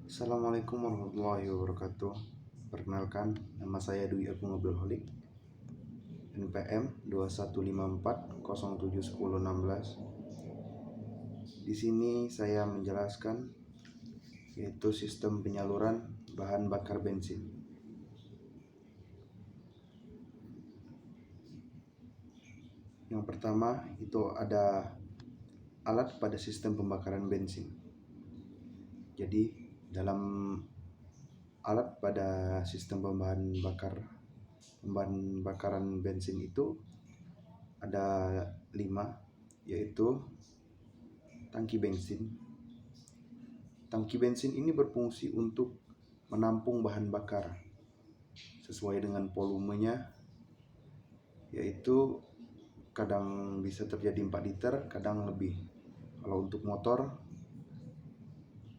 Assalamualaikum warahmatullahi wabarakatuh. Perkenalkan, nama saya Dwi Agung Abdul NPM 2154071016. Di sini saya menjelaskan yaitu sistem penyaluran bahan bakar bensin. Yang pertama itu ada alat pada sistem pembakaran bensin. Jadi dalam alat pada sistem pembahan bakaran bensin itu ada 5, yaitu tangki bensin. Tangki bensin ini berfungsi untuk menampung bahan bakar sesuai dengan volumenya, yaitu kadang bisa terjadi 4 liter, kadang lebih. Kalau untuk motor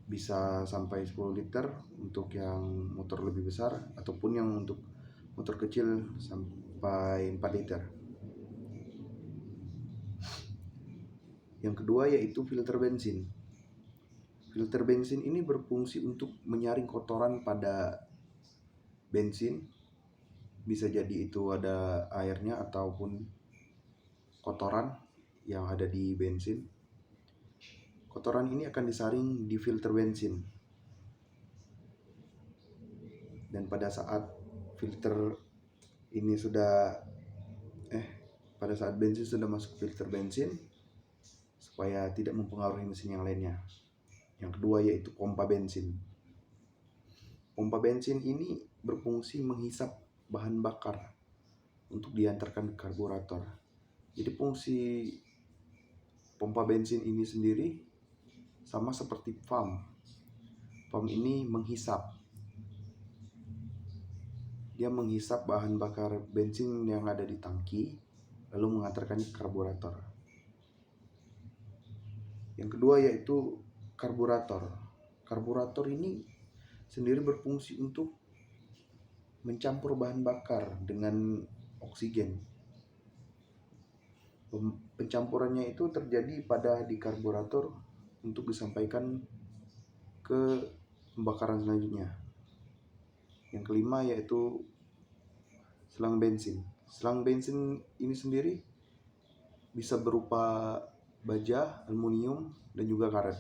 bisa sampai 10 liter untuk yang motor lebih besar, ataupun yang untuk motor kecil sampai 4 liter. Yang kedua yaitu filter bensin. Filter bensin ini berfungsi untuk menyaring kotoran pada bensin. Bisa jadi itu ada airnya ataupun kotoran yang ada di bensin. Kotoran ini akan disaring di filter bensin. Dan pada saat bensin sudah masuk filter bensin, supaya tidak mempengaruhi mesin yang lainnya. Yang kedua yaitu pompa bensin. Pompa bensin ini berfungsi menghisap bahan bakar untuk diantarkan ke karburator. Jadi fungsi pompa bensin ini sendiri sama seperti pump. Pump ini menghisap. Dia menghisap bahan bakar bensin yang ada di tangki, lalu mengantarkannya ke karburator. Yang kedua yaitu karburator. Karburator ini sendiri berfungsi untuk mencampur bahan bakar dengan oksigen. Pencampurannya itu terjadi di karburator untuk disampaikan ke pembakaran selanjutnya. Yang kelima yaitu selang bensin. Selang bensin ini sendiri bisa berupa baja, aluminium, dan juga karet.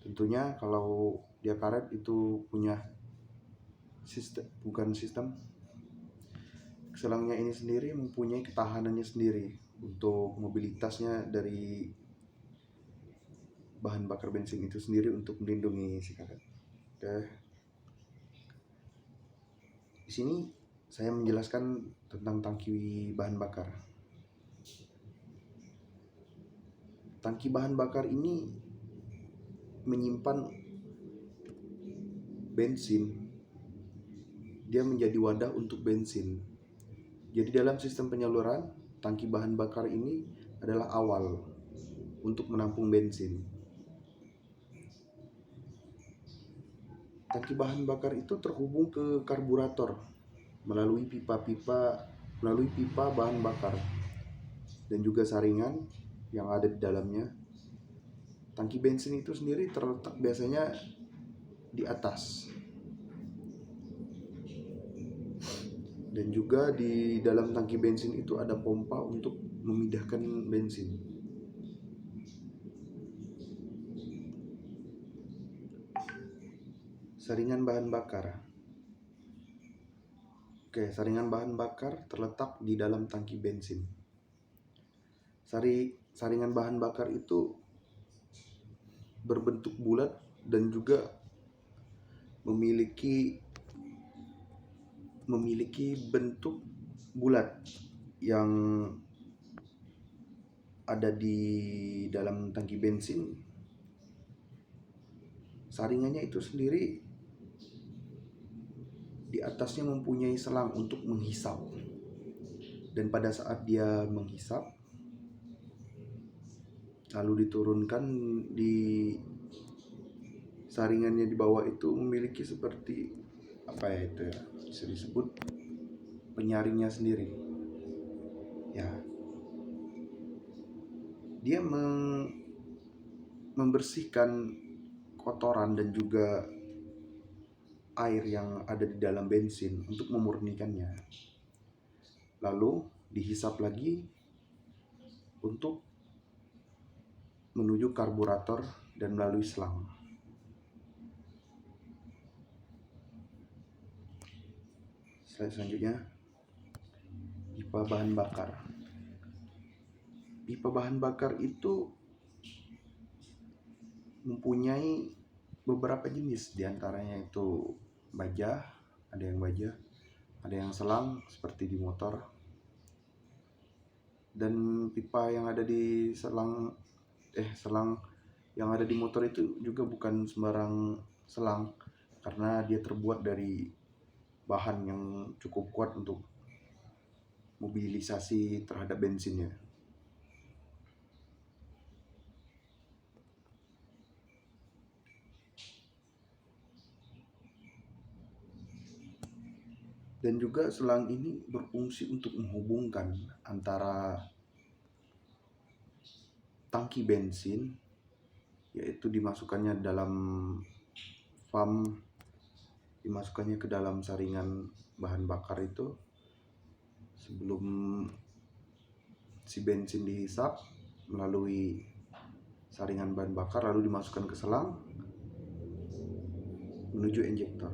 Tentunya kalau dia karet itu punya selangnya ini sendiri mempunyai ketahanannya sendiri untuk mobilitasnya dari bahan bakar bensin itu sendiri untuk melindungi si karet. Di sini saya menjelaskan tentang tangki bahan bakar. Tangki bahan bakar ini menyimpan bensin. Dia menjadi wadah untuk bensin. Jadi dalam sistem penyaluran, tangki bahan bakar ini adalah awal untuk menampung bensin. Tangki bahan bakar itu terhubung ke karburator melalui pipa bahan bakar dan juga saringan yang ada di dalamnya. Tangki bensin itu sendiri terletak biasanya di atas. Dan juga di dalam tangki bensin itu ada pompa untuk memindahkan bensin. Saringan bahan bakar. Saringan bahan bakar terletak di dalam tangki bensin. Saringan bahan bakar itu berbentuk bulat dan juga memiliki bentuk bulat yang ada di dalam tangki bensin. Saringannya itu sendiri di atasnya mempunyai selang untuk menghisap. Dan pada saat dia menghisap, lalu diturunkan di saringannya di bawah itu memiliki seperti bisa disebut penyaringnya sendiri. Dia membersihkan kotoran dan juga air yang ada di dalam bensin untuk memurnikannya. Lalu dihisap lagi untuk menuju karburator dan melalui selang. Slide selanjutnya, pipa bahan bakar. Pipa bahan bakar itu mempunyai beberapa jenis, diantaranya itu baja, ada yang selang seperti di motor, dan pipa yang ada di selang yang ada di motor itu juga bukan sembarang selang, karena dia terbuat dari bahan yang cukup kuat untuk mobilisasi terhadap bensinnya. Dan juga selang ini berfungsi untuk menghubungkan antara tangki bensin, yaitu dimasukkannya dalam dimasukkannya ke dalam saringan bahan bakar itu sebelum si bensin dihisap melalui saringan bahan bakar, lalu dimasukkan ke selang menuju injektor.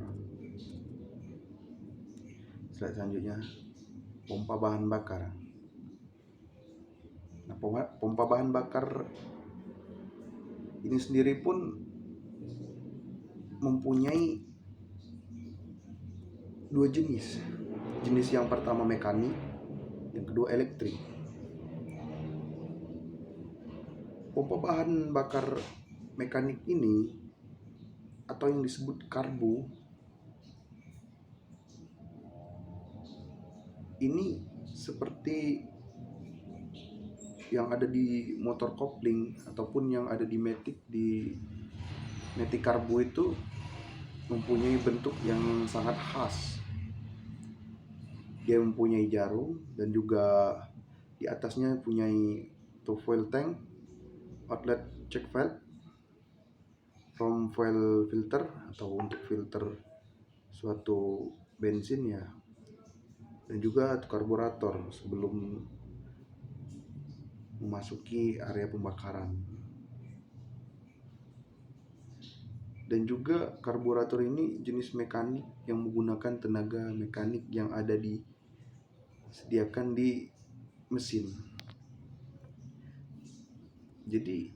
Slide selanjutnya, pompa bahan bakar. Nah, pompa bahan bakar ini sendiri pun mempunyai dua jenis. Jenis yang pertama mekanik, yang kedua elektrik. Pompa bahan bakar mekanik ini atau yang disebut karbu ini seperti yang ada di motor kopling ataupun yang ada di matic karbu itu mempunyai bentuk yang sangat khas. Dia mempunyai jarum dan juga di atasnya mempunyai fuel tank, outlet check valve, from fuel filter atau untuk filter suatu bensin ya, dan juga karburator sebelum memasuki area pembakaran. Dan juga karburator ini jenis mekanik yang menggunakan tenaga mekanik yang ada disediakan di mesin. Jadi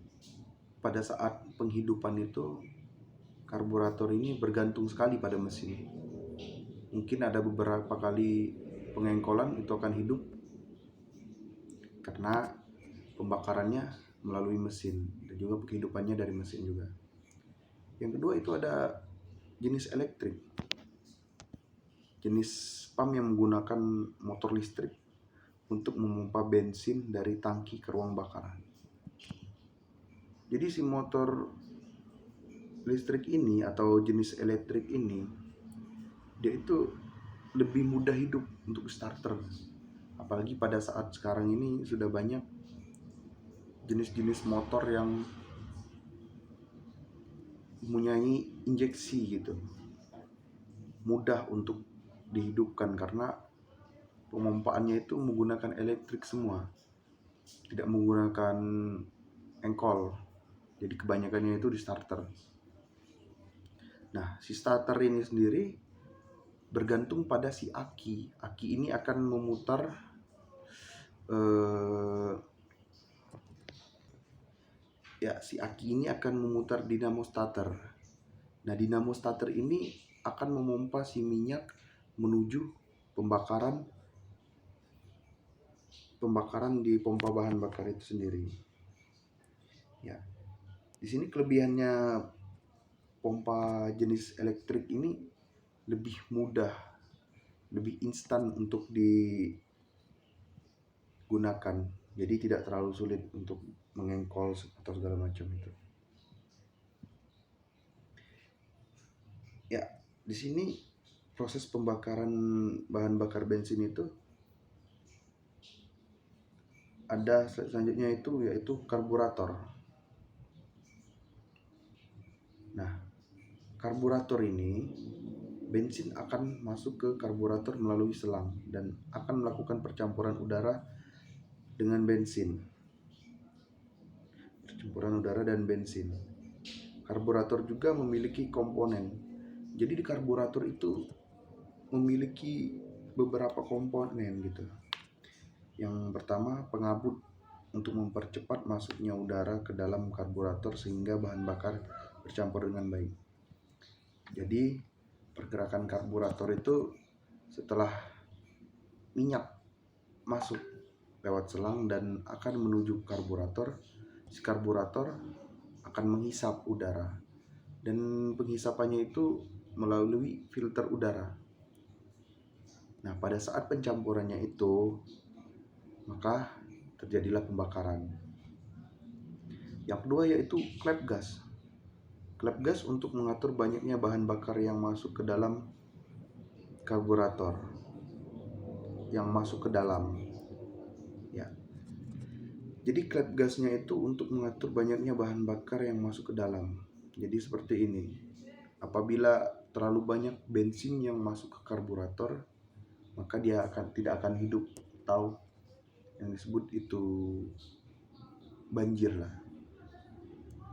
pada saat penghidupan itu karburator ini bergantung sekali pada mesin. Mungkin ada beberapa kali pengengkolan itu akan hidup karena pembakarannya melalui mesin dan juga penghidupannya dari mesin juga. Yang kedua itu ada jenis elektrik, jenis pump yang menggunakan motor listrik untuk memompa bensin dari tangki ke ruang bakaran. Jadi si motor listrik ini atau jenis elektrik ini dia itu lebih mudah hidup untuk starter, apalagi pada saat sekarang ini sudah banyak jenis-jenis motor yang mempunyai injeksi gitu, mudah untuk dihidupkan karena pemompaannya itu menggunakan elektrik semua, tidak menggunakan engkol, jadi kebanyakannya itu di starter. Nah, si starter ini sendiri bergantung pada si aki ini akan memutar si aki ini akan memutar dinamo starter. Nah, dinamo starter ini akan memompa si minyak menuju pembakaran di pompa bahan bakar itu sendiri. Ya. Di sini kelebihannya pompa jenis elektrik ini lebih mudah, lebih instan untuk digunakan. Jadi tidak terlalu sulit untuk mengengkol atau segala macam itu. Ya, di sini proses pembakaran bahan bakar bensin itu ada selanjutnya yaitu karburator. Nah, karburator ini bensin akan masuk ke karburator melalui selang dan akan melakukan percampuran udara dengan bensin. Percampuran udara dan bensin. Karburator juga memiliki komponen. Jadi di karburator itu memiliki beberapa komponen gitu. Yang pertama, pengabut untuk mempercepat masuknya udara ke dalam karburator sehingga bahan bakar bercampur dengan baik. Jadi pergerakan karburator itu setelah minyak masuk lewat selang dan akan menuju karburator, si karburator akan menghisap udara dan penghisapannya itu melalui filter udara. Nah, pada saat pencampurannya itu maka terjadilah pembakaran. Yang kedua yaitu klep gas. Klep gas untuk mengatur banyaknya bahan bakar yang masuk ke dalam karburator. Yang masuk ke dalam. Ya. Jadi klep gasnya itu untuk mengatur banyaknya bahan bakar yang masuk ke dalam. Jadi seperti ini. Apabila terlalu banyak bensin yang masuk ke karburator, maka dia tidak akan hidup, atau yang disebut itu banjir lah.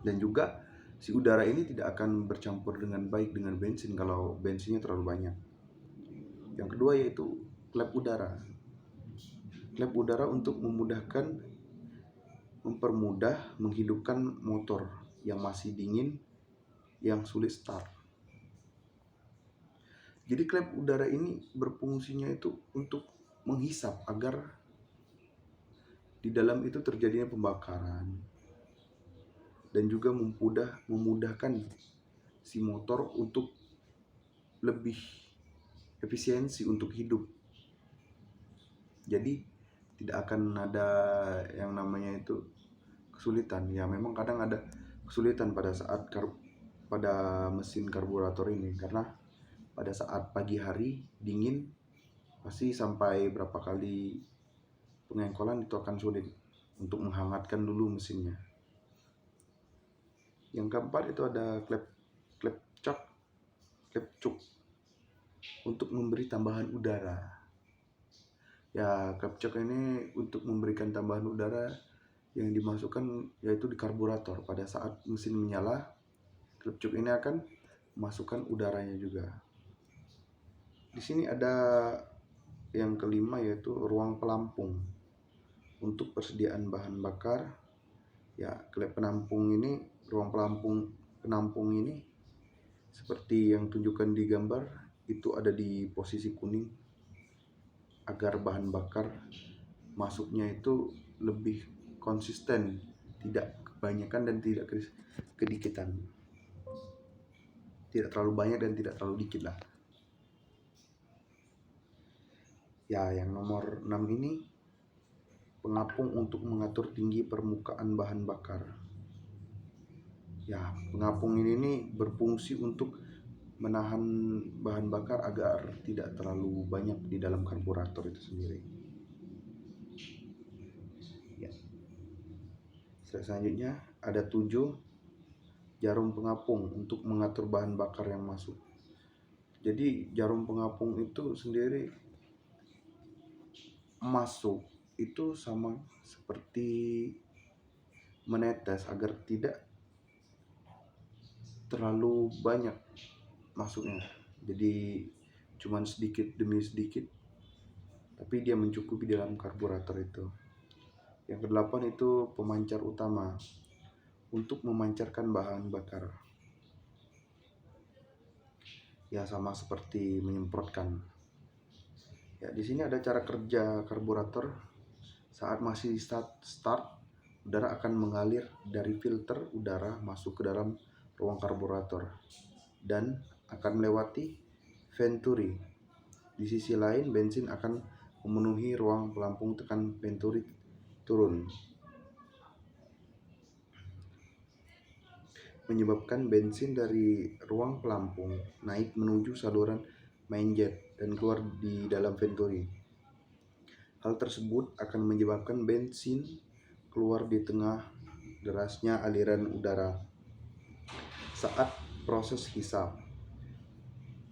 Dan juga si udara ini tidak akan bercampur dengan baik dengan bensin kalau bensinnya terlalu banyak. Yang kedua yaitu klep udara. Klep udara untuk mempermudah menghidupkan motor yang masih dingin yang sulit start. Jadi klep udara ini berfungsinya itu untuk menghisap agar di dalam itu terjadinya pembakaran dan juga memudahkan si motor untuk lebih efisiensi untuk hidup. Jadi tidak akan ada yang namanya itu kesulitan. Ya memang kadang ada kesulitan pada saat pada mesin karburator ini, karena pada saat pagi hari dingin pasti sampai berapa kali pengengkolan itu akan sulit untuk menghangatkan dulu mesinnya. Yang keempat itu ada klep cuk untuk memberi tambahan udara. Ya, klep cuk ini untuk memberikan tambahan udara yang dimasukkan yaitu di karburator. Pada saat mesin menyala, klep cuk ini akan masukkan udaranya juga. Di sini ada yang kelima yaitu ruang pelampung untuk persediaan bahan bakar. Ya, klep penampung ini, ruang penampung ini seperti yang tunjukkan di gambar itu ada di posisi kuning agar bahan bakar masuknya itu lebih konsisten, tidak kebanyakan dan tidak kedikitan. Tidak terlalu banyak dan tidak terlalu dikit lah. Ya, yang nomor 6 ini pengapung untuk mengatur tinggi permukaan bahan bakar. Ya, pengapung ini berfungsi untuk menahan bahan bakar agar tidak terlalu banyak di dalam karburator itu sendiri. Ya. Selanjutnya ada 7 jarum pengapung untuk mengatur bahan bakar yang masuk. Jadi jarum pengapung itu sendiri masuk itu sama seperti menetes agar tidak terlalu banyak masuknya. Jadi cuman sedikit demi sedikit, tapi dia mencukupi dalam karburator itu. Yang kedelapan itu pemancar utama untuk memancarkan bahan bakar. Ya sama seperti menyemprotkan. Ya, di sini ada cara kerja karburator. Saat masih start, udara akan mengalir dari filter udara masuk ke dalam ruang karburator dan akan melewati venturi. Di sisi lain, bensin akan memenuhi ruang pelampung, tekan venturi turun, menyebabkan bensin dari ruang pelampung naik menuju saluran main jet dan keluar di dalam venturi. Hal tersebut akan menyebabkan bensin keluar di tengah derasnya aliran udara saat proses hisap.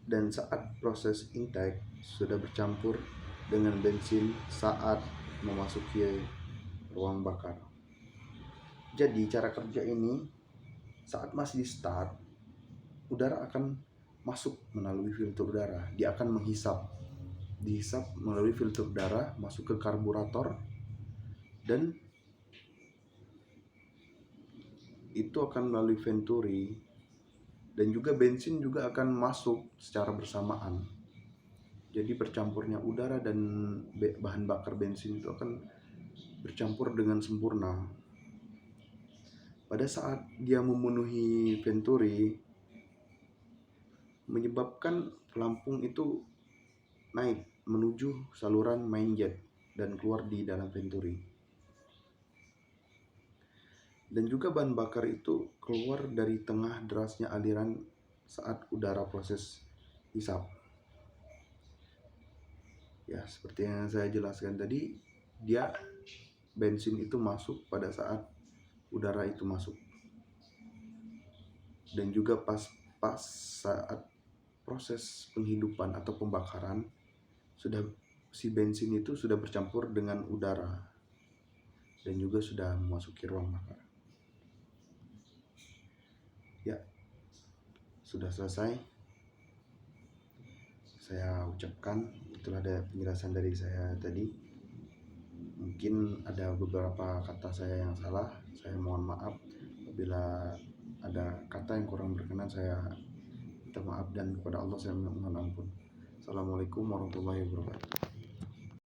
dan saat proses intake sudah bercampur dengan bensin saat memasuki ruang bakar. Jadi cara kerja ini saat masih di start, udara akan masuk melalui filter udara. Dia akan dihisap melalui filter udara masuk ke karburator, dan itu akan melalui venturi, dan juga bensin juga akan masuk secara bersamaan. Jadi bercampurnya udara dan bahan bakar bensin itu akan bercampur dengan sempurna. Pada saat dia memenuhi venturi, menyebabkan pelampung itu naik menuju saluran main jet dan keluar di dalam venturi. Dan juga bahan bakar itu keluar dari tengah derasnya aliran saat udara proses hisap. Ya, seperti yang saya jelaskan tadi, bensin itu masuk pada saat udara itu masuk. Dan juga pas saat proses penghidupan atau pembakaran, si bensin itu sudah bercampur dengan udara dan juga sudah memasuki ruang bakar. Ya, sudah selesai saya ucapkan. Itulah ada penjelasan dari saya tadi. Mungkin ada beberapa kata saya yang salah, saya mohon maaf. Apabila ada kata yang kurang berkenan, saya minta maaf, dan kepada Allah saya mohon ampun. Assalamualaikum warahmatullahi wabarakatuh.